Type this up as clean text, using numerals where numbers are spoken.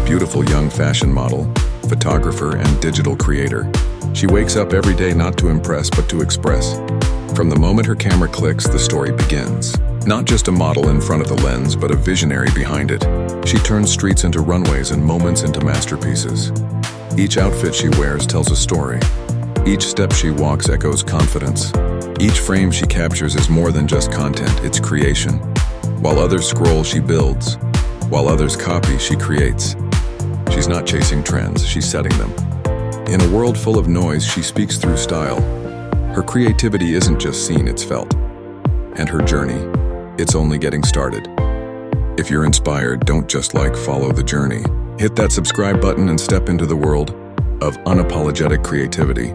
beautiful young fashion model, photographer, and digital creator. She wakes up every day not to impress but to express. From the moment her camera clicks, the story begins. Not just a model in front of the lens, but a visionary behind it. She turns streets into runways and moments into masterpieces. Each outfit she wears tells a story. Each step she walks echoes confidence. Each frame she captures is more than just content, it's creation. While others scroll, she builds. While others copy, she creates. She's not chasing trends, she's setting them. In a world full of noise, she speaks through style. Her creativity isn't just seen, it's felt. And her journey, it's only getting started. If you're inspired, don't just follow the journey. Hit that subscribe button and step into the world of unapologetic creativity.